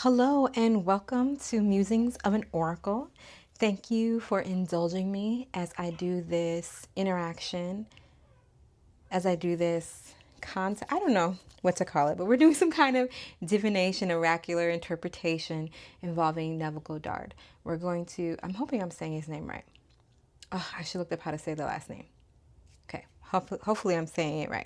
Hello and welcome to Musings of an Oracle. Thank you for indulging me as I do this interaction, as I do this concept. I don't know what to call it, but we're doing some kind of divination, oracular interpretation involving Neville Goddard. I'm hoping I'm saying his name right. Oh, I should look up how to say the last name. Okay, hopefully I'm saying it right.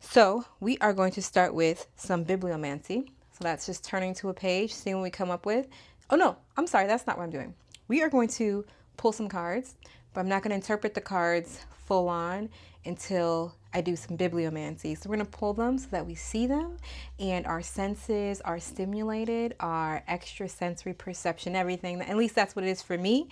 So we are going to start with some bibliomancy. So that's just turning to a page, seeing what we come up with. Oh no, I'm sorry, that's not what I'm doing. We are going to pull some cards, but I'm not going to interpret the cards full on until I do some bibliomancy. So we're going to pull them so that we see them and our senses are stimulated, our extrasensory perception, everything. At least that's what it is for me.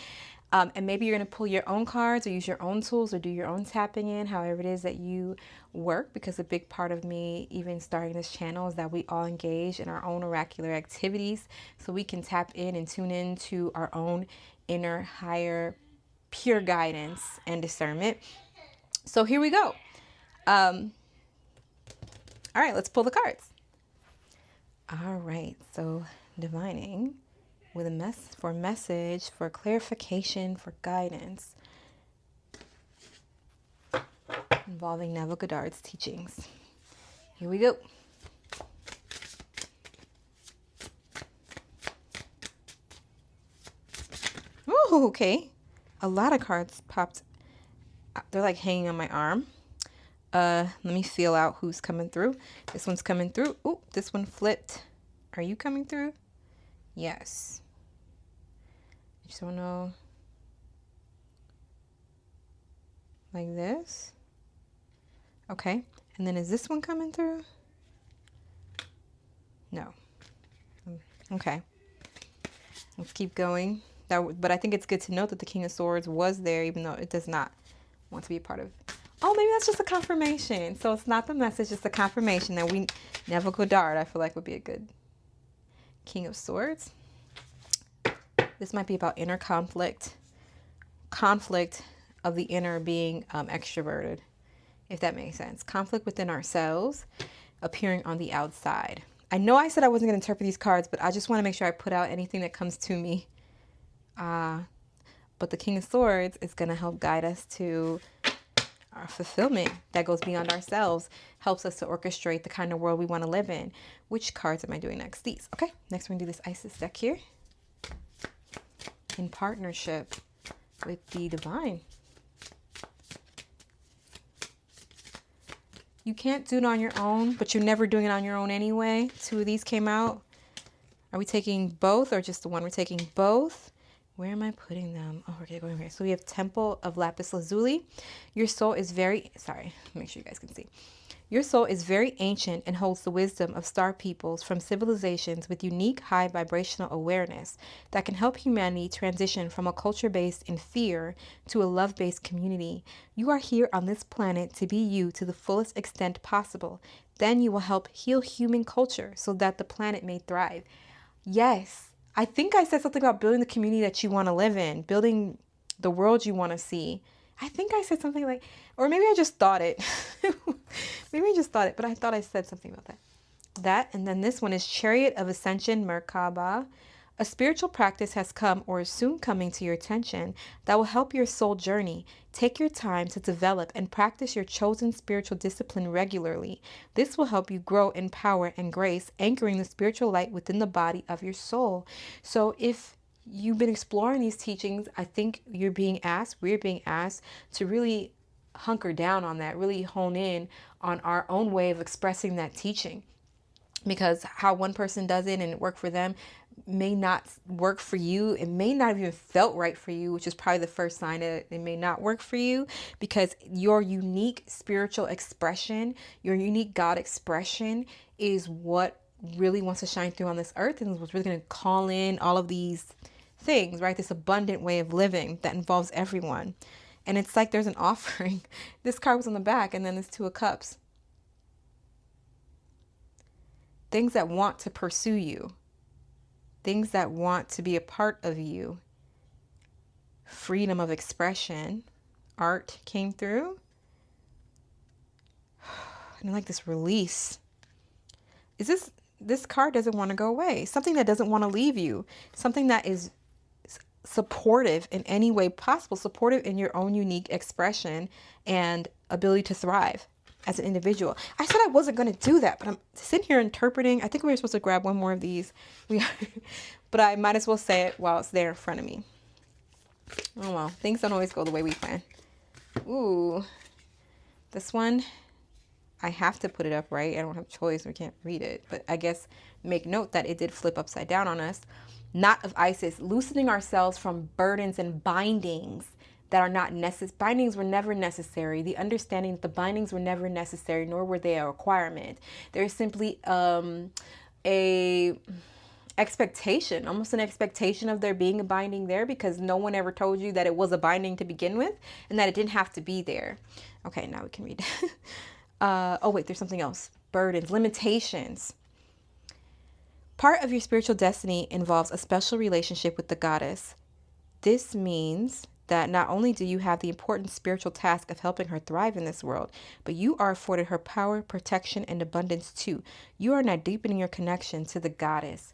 And maybe you're going to pull your own cards or use your own tools or do your own tapping in, however it is that you work, because a big part of me even starting this channel is that we all engage in our own oracular activities so we can tap in and tune in to our own inner, higher, pure guidance and discernment. So here we go. All right, let's pull the cards. All right, so divining with a message, for clarification, for guidance involving Neville Goddard's teachings. Here we go. Oh, okay. A lot of cards popped. They're like hanging on my arm. Let me feel out who's coming through. This one's coming through. Oh, this one flipped. Are you coming through? Yes. I just don't know. Like this. Okay. And then is this one coming through? No. Okay. Let's keep going. But I think it's good to note that the King of Swords was there, even though it does not want to be a part of. Oh, maybe that's just a confirmation. So it's not the message, just a confirmation that Neville Goddard, I feel like, would be a good King of Swords. This might be about inner conflict of the inner being extroverted, if that makes sense. Conflict within ourselves appearing on the outside. I know I said I wasn't going to interpret these cards, but I just want to make sure I put out anything that comes to me. But the King of Swords is going to help guide us to our fulfillment that goes beyond ourselves, helps us to orchestrate the kind of world we want to live in. Which cards am I doing next? These. Okay, next we're going to do this Isis deck here in partnership with the divine. You can't do it on your own, but you're never doing it on your own anyway. Two of these came out. Are we taking both or just the one? We're taking both. Where am I putting them? Oh, we're going to go in here. So we have Temple of Lapis Lazuli. Your soul is make sure you guys can see. Your soul is very ancient and holds the wisdom of star peoples from civilizations with unique high vibrational awareness that can help humanity transition from a culture based in fear to a love-based community. You are here on this planet to be you to the fullest extent possible. Then you will help heal human culture so that the planet may thrive. Yes, I think I said something about building the community that you want to live in, building the world you want to see. I think I said something like, or maybe I just thought it. But I thought I said something about that. And then this one is Chariot of Ascension, Merkaba. A spiritual practice has come or is soon coming to your attention that will help your soul journey. Take your time to develop and practice your chosen spiritual discipline regularly. This will help you grow in power and grace, anchoring the spiritual light within the body of your soul. So if you've been exploring these teachings, I think we're being asked to really hunker down on that, really hone in on our own way of expressing that teaching. Because how one person does it and it worked for them may not work for you. It may not have even felt right for you, which is probably the first sign that it may not work for you, because your unique spiritual expression, your unique God expression is what really wants to shine through on this earth and is what's really going to call in all of these things, right? This abundant way of living that involves everyone. And it's like there's an offering. This card was on the back, and then there's Two of Cups. Things that want to pursue you. Things that want to be a part of you. Freedom of expression. Art came through. And I like this release. Is this this card doesn't want to go away. Something that doesn't want to leave you. Something that is supportive in any way possible, supportive in your own unique expression and ability to thrive as an individual. I said I wasn't going to do that, but I'm sitting here interpreting. I think we were supposed to grab one more of these. But I might as well say it while it's there in front of me. Oh well, things don't always go the way we plan. Ooh, this one, I have to put it up, right? I don't have a choice. We can't read it. But I guess make note that it did flip upside down on us. Knot of Isis, loosening ourselves from burdens and bindings that are not necessary. Bindings were never necessary. The understanding that the bindings were never necessary, nor were they a requirement. There's simply a expectation, almost an expectation of there being a binding there, because no one ever told you that it was a binding to begin with and that it didn't have to be there. Okay, now we can read. Oh wait, there's something else. Burdens, limitations. Part of your spiritual destiny involves a special relationship with the goddess. This means that not only do you have the important spiritual task of helping her thrive in this world, but you are afforded her power, protection, and abundance too. You are now deepening your connection to the goddess.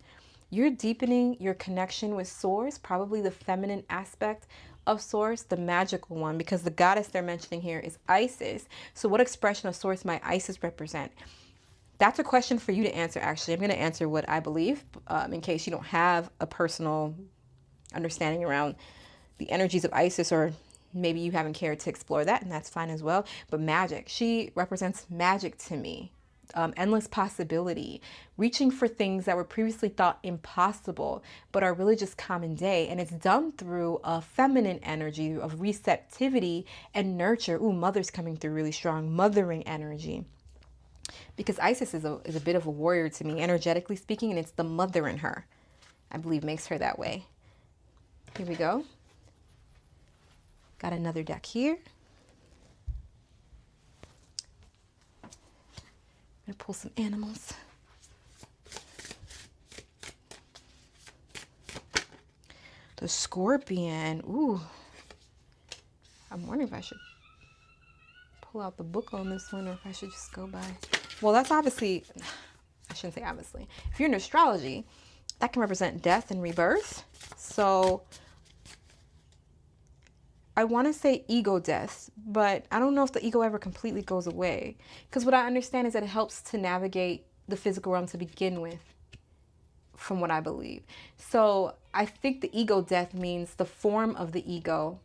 You're deepening your connection with Source, probably the feminine aspect of Source, the magical one, because the goddess they're mentioning here is Isis. So what expression of Source might Isis represent? That's a question for you to answer, actually. I'm going to answer what I believe, in case you don't have a personal understanding around the energies of Isis, or maybe you haven't cared to explore that, and that's fine as well. But magic, she represents magic to me. Endless possibility, reaching for things that were previously thought impossible, but are really just common day. And it's done through a feminine energy of receptivity and nurture. Ooh, mother's coming through really strong, mothering energy. Because Isis is a bit of a warrior to me, energetically speaking, and it's the mother in her, I believe, makes her that way. Here we go. Got another deck here. I'm going to pull some animals. The Scorpion. Ooh. I'm wondering if I should pull out the book on this one, or if I should just go by. Well, that's obviously, I shouldn't say obviously. If you're in astrology, that can represent death and rebirth. So I want to say ego death, but I don't know if the ego ever completely goes away. Because what I understand is that it helps to navigate the physical realm to begin with, from what I believe. So I think the ego death means the form of the ego,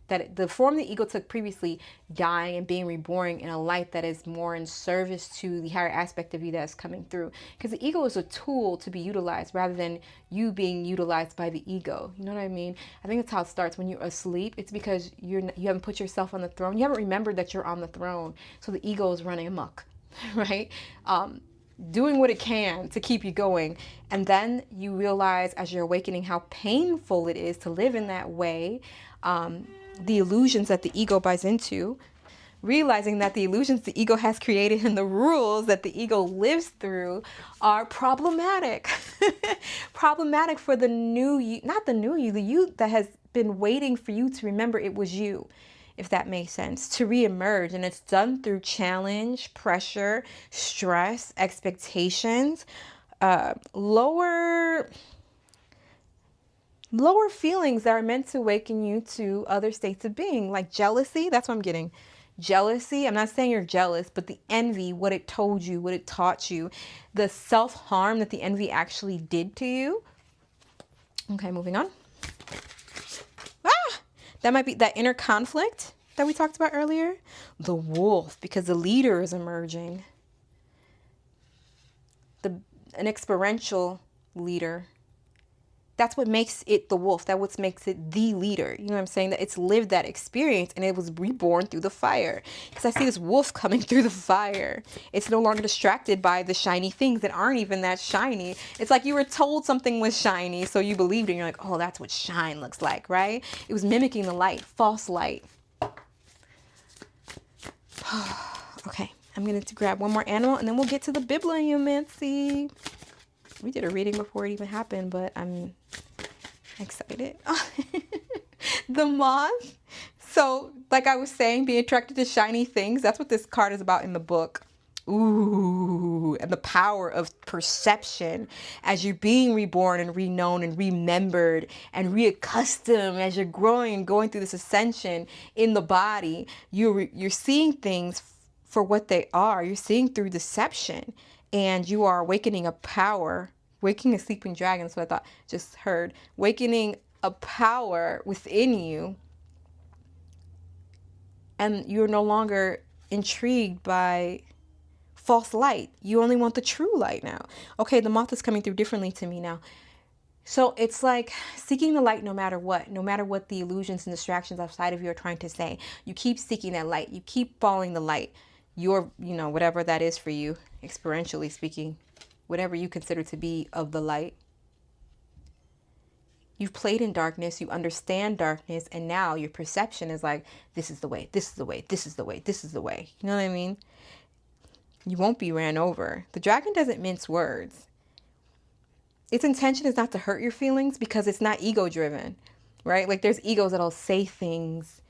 that the form the ego took previously, dying and being reborn in a light that is more in service to the higher aspect of you that's coming through. Because the ego is a tool to be utilized rather than you being utilized by the ego. You know what I mean? I think that's how it starts. When you're asleep, it's because you haven't put yourself on the throne. You haven't remembered that you're on the throne. So the ego is running amok, right? Doing what it can to keep you going. And then you realize as you're awakening how painful it is to live in that way. The illusions that the ego buys into, realizing that the illusions the ego has created and the rules that the ego lives through are problematic. Problematic for the new you, not the new you, the you that has been waiting for you to remember it was you, if that makes sense, to reemerge. And it's done through challenge, pressure, stress, expectations, lower feelings that are meant to awaken you to other states of being, like jealousy. That's what I'm getting. Jealousy. I'm not saying you're jealous, but the envy, what it told you, what it taught you, the self-harm that the envy actually did to you. Okay, moving on. That might be that inner conflict that we talked about earlier. The wolf, because the leader is emerging. An experiential leader. That's what makes it the wolf. That's what makes it the leader. You know what I'm saying? That it's lived that experience and it was reborn through the fire. Because I see this wolf coming through the fire. It's no longer distracted by the shiny things that aren't even that shiny. It's like you were told something was shiny, so you believed it. And you're like, oh, that's what shine looks like, right? It was mimicking the light, false light. Okay, I'm going to grab one more animal and then we'll get to the bibliomancy. We did a reading before it even happened, but I'm excited. The moth. So, like I was saying, being attracted to shiny things. That's what this card is about in the book. Ooh, and the power of perception as you're being reborn and reknown and remembered and reaccustomed as you're growing and going through this ascension in the body. You're seeing things for what they are. You're seeing through deception, and you are awakening a power, waking a sleeping dragon. So I thought, just heard, awakening a power within you, and you're no longer intrigued by false light. You only want the true light now. Okay, the moth is coming through differently to me now. So it's like seeking the light no matter what the illusions and distractions outside of you are trying to say. You keep seeking that light. You keep following the light. Whatever that is for you, experientially speaking, whatever you consider to be of the light. You've played in darkness, you understand darkness, and now your perception is like, this is the way, this is the way, this is the way, this is the way. You know what I mean? You won't be ran over. The dragon doesn't mince words. Its intention is not to hurt your feelings because it's not ego driven, right? Like there's egos that'll say things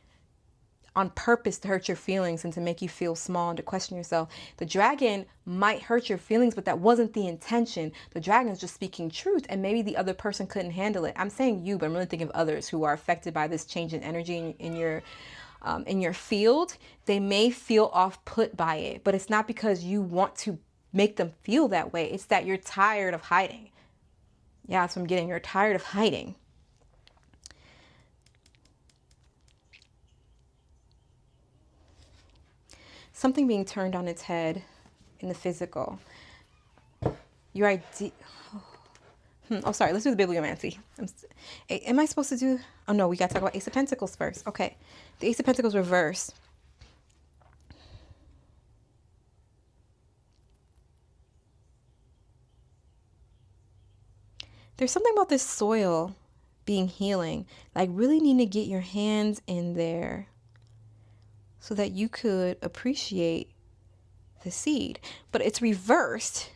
on purpose to hurt your feelings and to make you feel small and to question yourself. The dragon might hurt your feelings, but that wasn't the intention. The dragon is just speaking truth, and maybe the other person couldn't handle it. I'm saying you, but I'm really thinking of others who are affected by this change in energy in your field. They may feel off put by it, but it's not because you want to make them feel that way. It's that you're tired of hiding. Yeah, that's what I'm getting. You're tired of hiding. Something being turned on its head in the physical. Your idea. Oh, sorry. Let's do the bibliomancy. Am I supposed to do? Oh, no. We got to talk about Ace of Pentacles first. Okay. The Ace of Pentacles reverse. There's something about this soil being healing. Like really need to get your hands in there so that you could appreciate the seed. But it's reversed.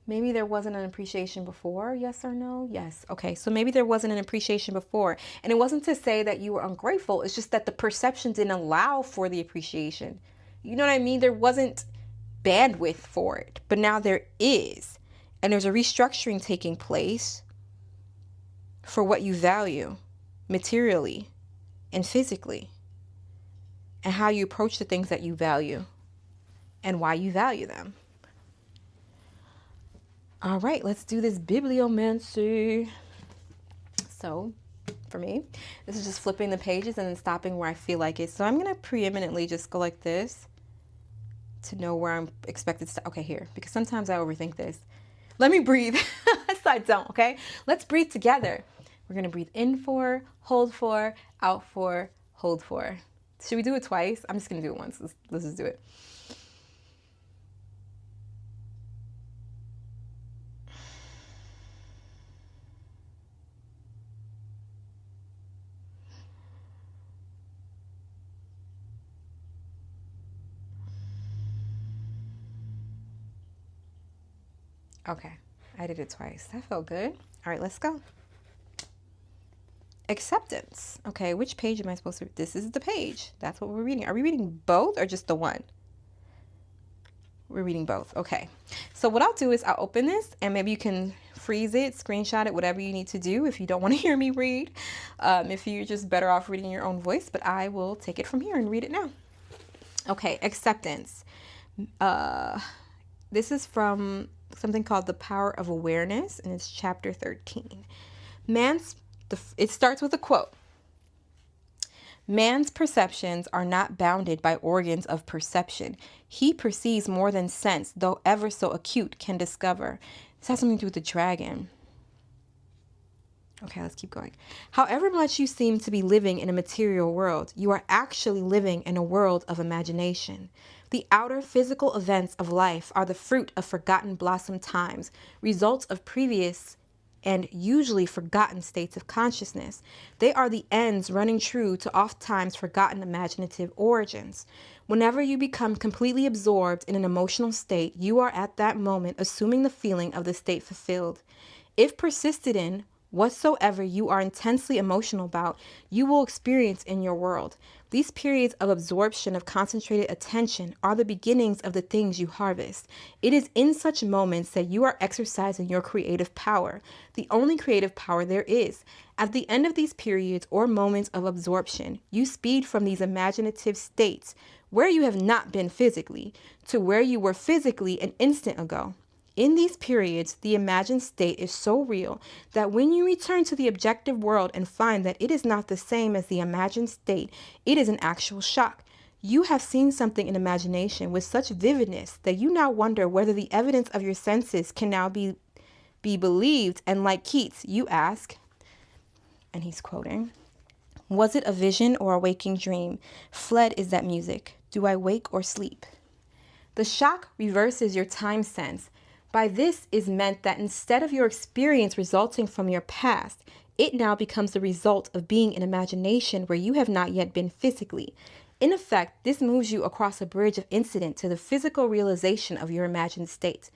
Maybe there wasn't an appreciation before. Yes or no? Yes. Okay. So maybe there wasn't an appreciation before. And it wasn't to say that you were ungrateful. It's just that the perception didn't allow for the appreciation. You know what I mean? There wasn't bandwidth for it. But now there is. And there's a restructuring taking place for what you value materially and physically, and how you approach the things that you value and why you value them. All right, let's do this bibliomancy. So for me, this is just flipping the pages and then stopping where I feel like it. So I'm going to preeminently just go like this to know where I'm expected to. Okay, here, because sometimes I overthink this. Let me breathe. So I don't, okay? Let's breathe together. We're going to breathe in for, hold for, out for, hold for. Should we do it twice? I'm just going to do it once. Let's just do it. Okay, I did it twice. That felt good. All right, let's go. Acceptance. Okay, which page am I supposed to? This is the page. That's what we're reading. Are we reading both or just the one? We're reading both. Okay. So what I'll do is I'll open this and maybe you can freeze it, screenshot it, whatever you need to do if you don't want to hear me read. If you're just better off reading your own voice, but I will take it from here and read it now. Okay, acceptance. This is from something called The Power of Awareness, and it's chapter 13. It starts with a quote. Man's perceptions are not bounded by organs of perception. He perceives more than sense, though ever so acute, can discover. This has something to do with the dragon. Okay, let's keep going. However much you seem to be living in a material world, you are actually living in a world of imagination. The outer physical events of life are the fruit of forgotten blossom times, results of previous and usually forgotten states of consciousness. They are the ends running true to oft-times forgotten imaginative origins. Whenever you become completely absorbed in an emotional state, you are at that moment assuming the feeling of the state fulfilled. If persisted in, Whatsoever you are intensely emotional about, you will experience in your world. These periods of absorption of concentrated attention are the beginnings of the things you harvest. It is in such moments that you are exercising your creative power, the only creative power there is. At the end of these periods or moments of absorption, you speed from these imaginative states, where you have not been physically, to where you were physically an instant ago. In these periods, the imagined state is so real that when you return to the objective world and find that it is not the same as the imagined state, it is an actual shock. You have seen something in imagination with such vividness that you now wonder whether the evidence of your senses can now be believed, and like Keats, you ask, and he's quoting, "Was it a vision or a waking dream? Fled is that music. Do I wake or sleep?" The shock reverses your time sense. By this is meant that instead of your experience resulting from your past, it now becomes the result of being in imagination where you have not yet been physically. In effect, this moves you across a bridge of incident to the physical realization of your imagined state.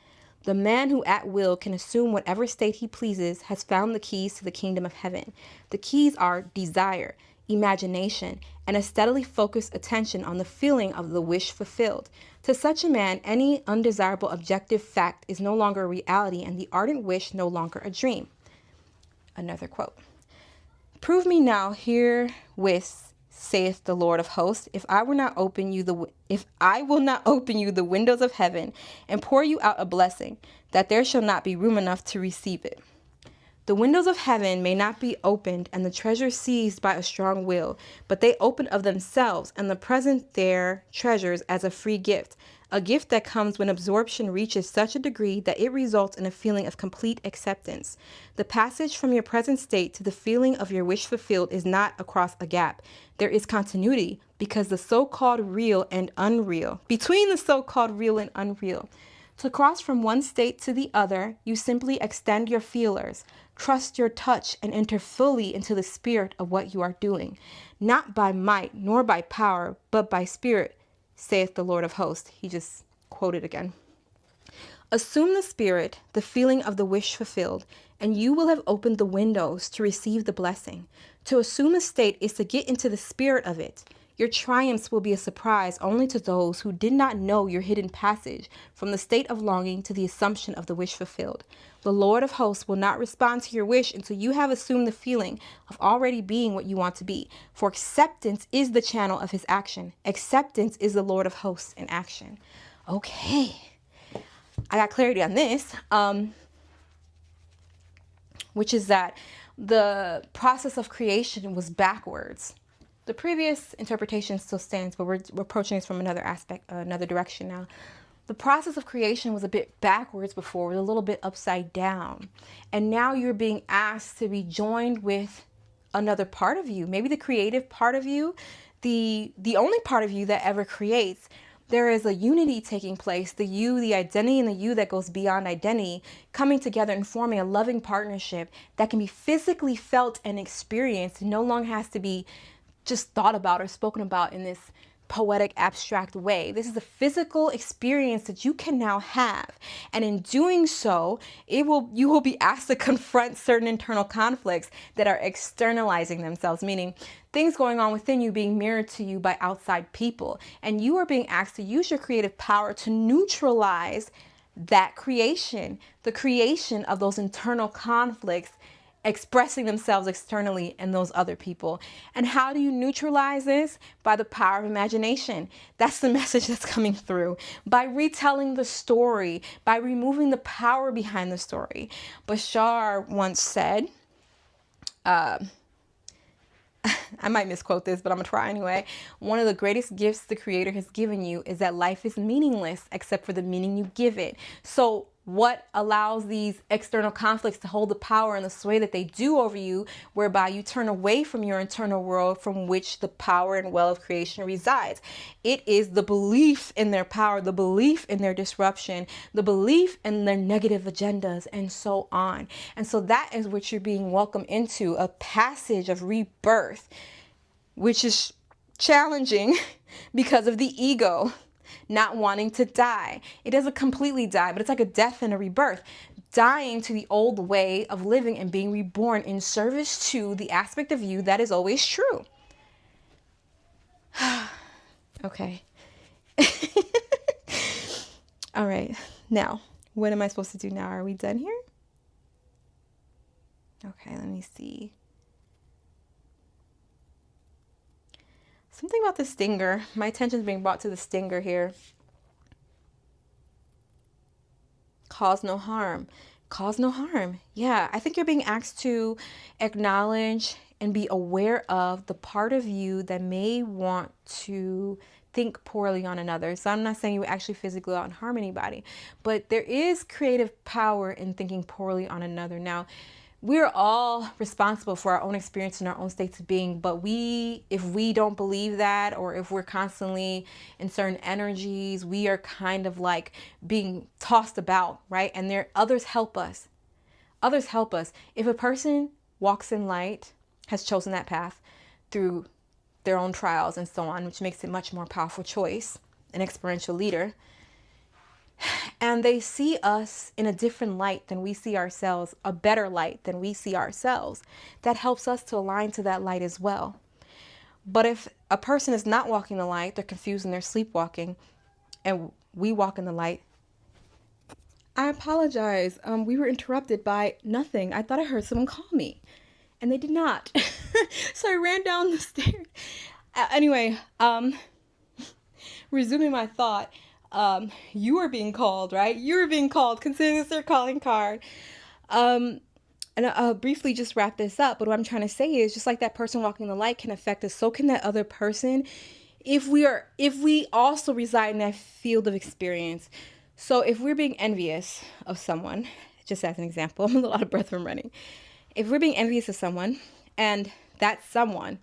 The man who at will can assume whatever state he pleases has found the keys to the kingdom of heaven. The keys are desire, imagination, and a steadily focused attention on the feeling of the wish fulfilled. To such a man, any undesirable objective fact is no longer a reality and the ardent wish no longer a dream. Another quote. "Prove me now herewith, saith the Lord of hosts, if I will not open you the windows of heaven and pour you out a blessing, that there shall not be room enough to receive it." The windows of heaven may not be opened and the treasure seized by a strong will, but they open of themselves and the present their treasures as a free gift, a gift that comes when absorption reaches such a degree that it results in a feeling of complete acceptance. The passage from your present state to the feeling of your wish fulfilled is not across a gap. There is continuity because the so-called real and unreal, between the so-called real and unreal. To cross from one state to the other, you simply extend your feelers, trust your touch, and enter fully into the spirit of what you are doing. Not by might nor by power, but by spirit, saith the Lord of hosts. He just quoted again. Assume the spirit, the feeling of the wish fulfilled, and you will have opened the windows to receive the blessing. To assume a state is to get into the spirit of it. Your triumphs will be a surprise only to those who did not know your hidden passage from the state of longing to the assumption of the wish fulfilled. The Lord of hosts will not respond to your wish until you have assumed the feeling of already being what you want to be. For acceptance is the channel of his action. Acceptance is the Lord of hosts in action. Okay, I got clarity on this, which is that the process of creation was backwards. The previous interpretation still stands, but we're approaching this from another aspect, another direction now. The process of creation was a bit backwards before, it was a little bit upside down. And now you're being asked to be joined with another part of you, maybe the creative part of you, the only part of you that ever creates. There is a unity taking place, the you, the identity, and the you that goes beyond identity, coming together and forming a loving partnership that can be physically felt and experienced. It no longer has to be just thought about or spoken about in this poetic, abstract way. This is a physical experience that you can now have. And in doing so, you will be asked to confront certain internal conflicts that are externalizing themselves, meaning things going on within you being mirrored to you by outside people. And you are being asked to use your creative power to neutralize that creation, the creation of those internal conflicts expressing themselves externally in those other people. And how do you neutralize this? By the power of imagination. That's the message that's coming through. By retelling the story, by removing the power behind the story. Bashar once said, I might misquote this, but I'm gonna try anyway. One of the greatest gifts the Creator has given you is that life is meaningless except for the meaning you give it. So what allows these external conflicts to hold the power and the sway that they do over you, whereby you turn away from your internal world from which the power and well of creation resides? It is the belief in their power, the belief in their disruption, the belief in their negative agendas, and so on. And so that is what you're being welcomed into, a passage of rebirth, which is challenging because of the ego not wanting to die. It doesn't completely die, but it's like a death and a rebirth. dying to the old way of living and being reborn in service to the aspect of you that is always true. Okay. All right. Now, what am I supposed to do now? Are we done here? Okay, let me see. Something about the stinger. My attention is being brought to the stinger here. Cause no harm. Cause no harm. Yeah, I think you're being asked to acknowledge and be aware of the part of you that may want to think poorly on another. So I'm not saying you actually physically out and harm anybody, but there is creative power in thinking poorly on another. Now, we're all responsible for our own experience and our own states of being, but if we don't believe that, or if we're constantly in certain energies, we are kind of like being tossed about, right? And others help us. Others help us. If a person walks in light, has chosen that path through their own trials and so on, which makes it much more powerful choice, an experiential leader, and they see us in a different light than we see ourselves, a better light than we see ourselves, that helps us to align to that light as well. But if a person is not walking the light, they're confused and they're sleepwalking, and we walk in the light. I apologize. We were interrupted by nothing. I thought I heard someone call me, and they did not. So I ran down the stairs. Anyway, resuming my thought. You are being called, right? You're being called. Consider this your calling card. And I'll briefly just wrap this up. But what I'm trying to say is, just like that person walking the light can affect us, so can that other person if we also reside in that field of experience. So if we're being envious of someone, just as an example, I'm a little out of breath from running. If we're being envious of someone and that someone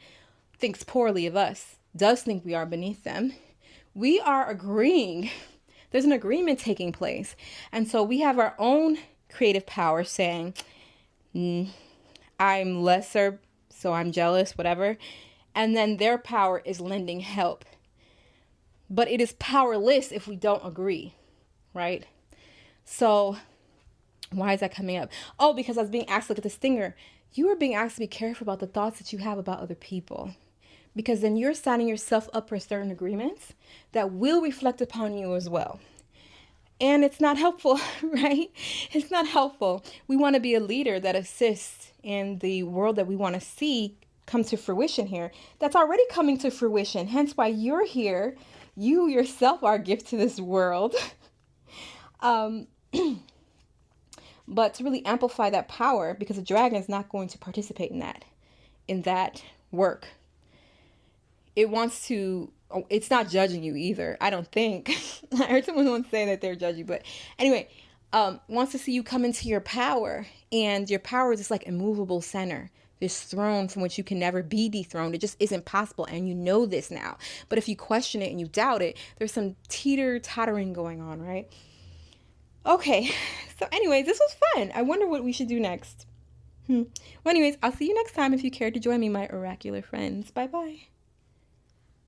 thinks poorly of us, does think we are beneath them, we are agreeing. There's an agreement taking place. And so we have our own creative power saying, I'm lesser, so I'm jealous, whatever. And then their power is lending help. But it is powerless if we don't agree, right? So why is that coming up? Oh, because I was being asked to look at the stinger. You are being asked to be careful about the thoughts that you have about other people. Because then you're signing yourself up for certain agreements that will reflect upon you as well. And it's not helpful, right? It's not helpful. We want to be a leader that assists in the world that we want to see come to fruition here. That's already coming to fruition. Hence why you're here. You yourself are a gift to this world. But to really amplify that power, because the dragon is not going to participate in that work. It wants to, it's not judging you either, I don't think. I heard someone once say that they're judging, but anyway, wants to see you come into your power, and your power is just like immovable center, this throne from which you can never be dethroned. It just isn't possible, and you know this now. But if you question it and you doubt it, there's some teeter-tottering going on, right? Okay, so anyways, this was fun. I wonder what we should do next. Well, anyways, I'll see you next time if you care to join me, my oracular friends. Bye-bye.